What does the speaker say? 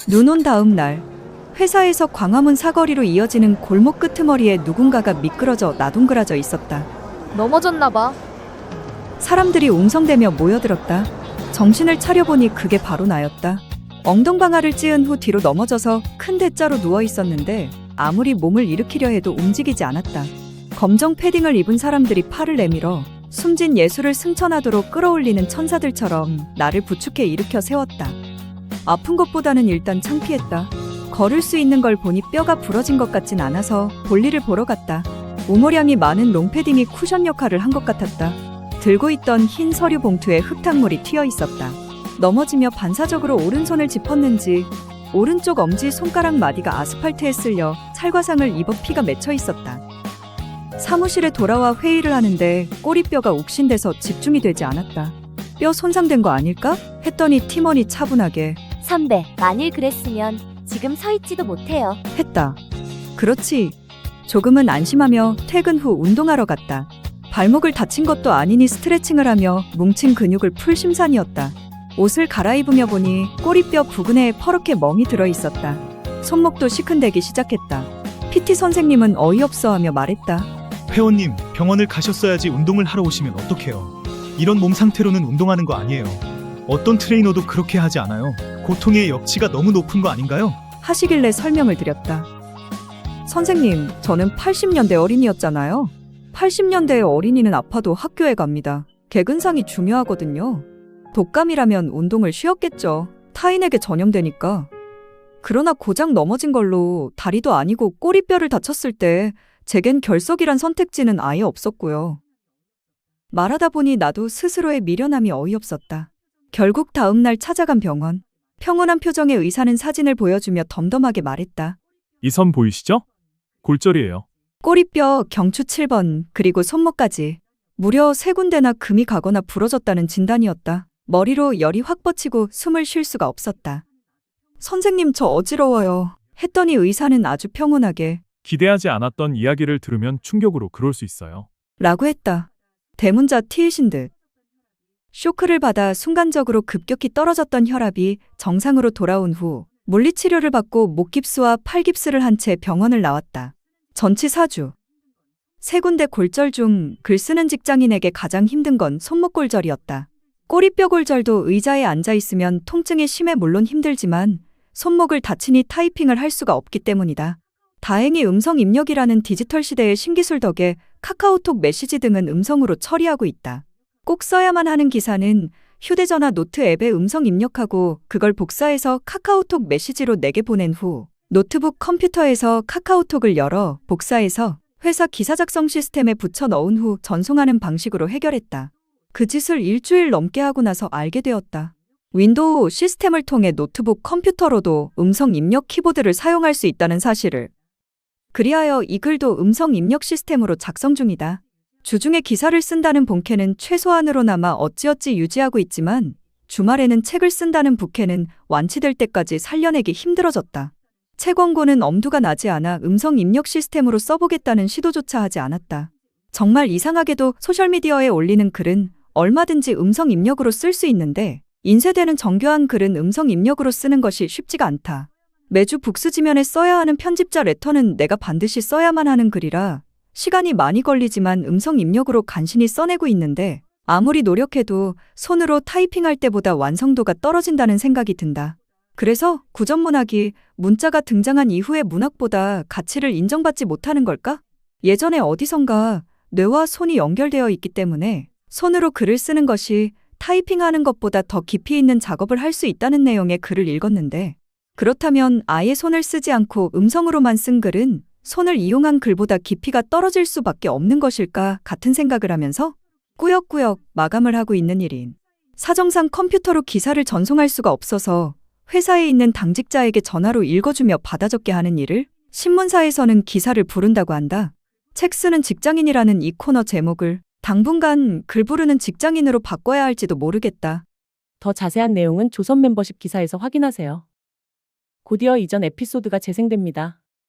눈 온 다음 날 회사에서 광화문 사거리로 이어지는 골목 끄트머리에 누군가가 미끄러져 나동그라져 있었다. 넘어졌나 봐. 사람들이 웅성대며 모여들었다. 정신을 차려보니 그게 바로 나였다. 엉덩방아를 찧은 후 뒤로 넘어져서 큰 대자로 누워 있었는데 아무리 몸을 일으키려 해도 움직이지 않았다. 검정 패딩을 입은 사람들이 팔을 내밀어 숨진 예수를 승천하도록 끌어올리는 천사들처럼 나를 부축해 일으켜 세웠다. 아픈 것보다는 일단 창피했다. 걸을 수 있는 걸 보니 뼈가 부러진 것 같진 않아서 볼일을 보러 갔다. 우모량이 많은 롱패딩이 쿠션 역할을 한 것 같았다. 들고 있던 흰 서류 봉투에 흙탕물이 튀어 있었다. 넘어지며 반사적으로 오른손을 짚었는지 오른쪽 엄지 손가락 마디가 아스팔트에 쓸려 찰과상을 입어 피가 맺혀 있었다. 사무실에 돌아와 회의를 하는데 꼬리뼈가 욱신돼서 집중이 되지 않았다. 뼈 손상된 거 아닐까? 했더니 팀원이 차분하게 선배, 만일 그랬으면 지금 서 있지도 못해요. 했다. 그렇지. 조금은 안심하며 퇴근 후 운동하러 갔다. 발목을 다친 것도 아니니 스트레칭을 하며 뭉친 근육을 풀 심산이었다. 옷을 갈아입으며 보니 꼬리뼈 부근에 퍼렇게 멍이 들어 있었다. 손목도 시큰대기 시작했다. PT 선생님은 어이없어하며 말했다. 회원님, 병원을 가셨어야지 운동을 하러 오시면 어떡해요. 이런 몸 상태로는 운동하는 거 아니에요. 어떤 트레이너도 그렇게 하지 않아요. 고통의 역치가 너무 높은 거 아닌가요? 하시길래 설명을 드렸다. 선생님, 저는 80년대 어린이였잖아요. 80년대의 어린이는 아파도 학교에 갑니다. 개근상이 중요하거든요. 독감이라면 운동을 쉬었겠죠. 타인에게 전염되니까. 그러나 고장 넘어진 걸로 다리도 아니고 꼬리뼈를 다쳤을 때 제겐 결석이란 선택지는 아예 없었고요. 말하다 보니 나도 스스로의 미련함이 어이없었다. 결국 다음 날 찾아간 병원. 평온한 표정의 의사는 사진을 보여주며 덤덤하게 말했다. 이 선 보이시죠? 골절이에요. 꼬리뼈 경추 7번 그리고 손목까지 무려 3군데나 금이 가거나 부러졌다는 진단이었다. 머리로 열이 확 뻗치고 숨을 쉴 수가 없었다. 선생님, 저 어지러워요. 했더니 의사는 아주 평온하게 기대하지 않았던 이야기를 들으면 충격으로 그럴 수 있어요. 라고 했다. 대문자 T이신 듯. 쇼크를 받아 순간적으로 급격히 떨어졌던 혈압이 정상으로 돌아온 후 물리치료를 받고 목깁스와 팔깁스를 한 채 병원을 나왔다. 전치 4주. 3군데 골절 중 글 쓰는 직장인에게 가장 힘든 건 손목 골절이었다. 꼬리뼈 골절도 의자에 앉아 있으면 통증이 심해 물론 힘들지만 손목을 다치니 타이핑을 할 수가 없기 때문이다. 다행히 음성 입력이라는 디지털 시대의 신기술 덕에 카카오톡 메시지 등은 음성으로 처리하고 있다. 꼭 써야만 하는 기사는 휴대전화 노트 앱에 음성 입력하고 그걸 복사해서 카카오톡 메시지로 내게 보낸 후 노트북 컴퓨터에서 카카오톡을 열어 복사해서 회사 기사 작성 시스템에 붙여 넣은 후 전송하는 방식으로 해결했다. 그 짓을 일주일 넘게 하고 나서 알게 되었다. 윈도우 시스템을 통해 노트북 컴퓨터로도 음성 입력 키보드를 사용할 수 있다는 사실을. 그리하여 이 글도 음성 입력 시스템으로 작성 중이다. 주중에 기사를 쓴다는 본캐는 최소한으로나마 어찌어찌 유지하고 있지만 주말에는 책을 쓴다는 부캐는 완치될 때까지 살려내기 힘들어졌다. 책 원고는 엄두가 나지 않아 음성 입력 시스템으로 써보겠다는 시도조차 하지 않았다. 정말 이상하게도 소셜미디어에 올리는 글은 얼마든지 음성 입력으로 쓸 수 있는데 인쇄되는 정교한 글은 음성 입력으로 쓰는 것이 쉽지가 않다. 매주 북스지면에 써야 하는 편집자 레터는 내가 반드시 써야만 하는 글이라 시간이 많이 걸리지만 음성 입력으로 간신히 써내고 있는데 아무리 노력해도 손으로 타이핑할 때보다 완성도가 떨어진다는 생각이 든다. 그래서 구전문학이 문자가 등장한 이후의 문학보다 가치를 인정받지 못하는 걸까? 예전에 어디선가 뇌와 손이 연결되어 있기 때문에 손으로 글을 쓰는 것이 타이핑하는 것보다 더 깊이 있는 작업을 할 수 있다는 내용의 글을 읽었는데 그렇다면 아예 손을 쓰지 않고 음성으로만 쓴 글은 손을 이용한 글보다 깊이가 떨어질 수밖에 없는 것일까 같은 생각을 하면서 꾸역꾸역 마감을 하고 있는 일인. 사정상 컴퓨터로 기사를 전송할 수가 없어서 회사에 있는 당직자에게 전화로 읽어주며 받아 적게 하는 일을 신문사에서는 기사를 부른다고 한다. 책 쓰는 직장인이라는 이 코너 제목을 당분간 글 부르는 직장인으로 바꿔야 할지도 모르겠다. 더 자세한 내용은 조선 멤버십 기사에서 확인하세요. 곧이어 이전 에피소드가 재생됩니다.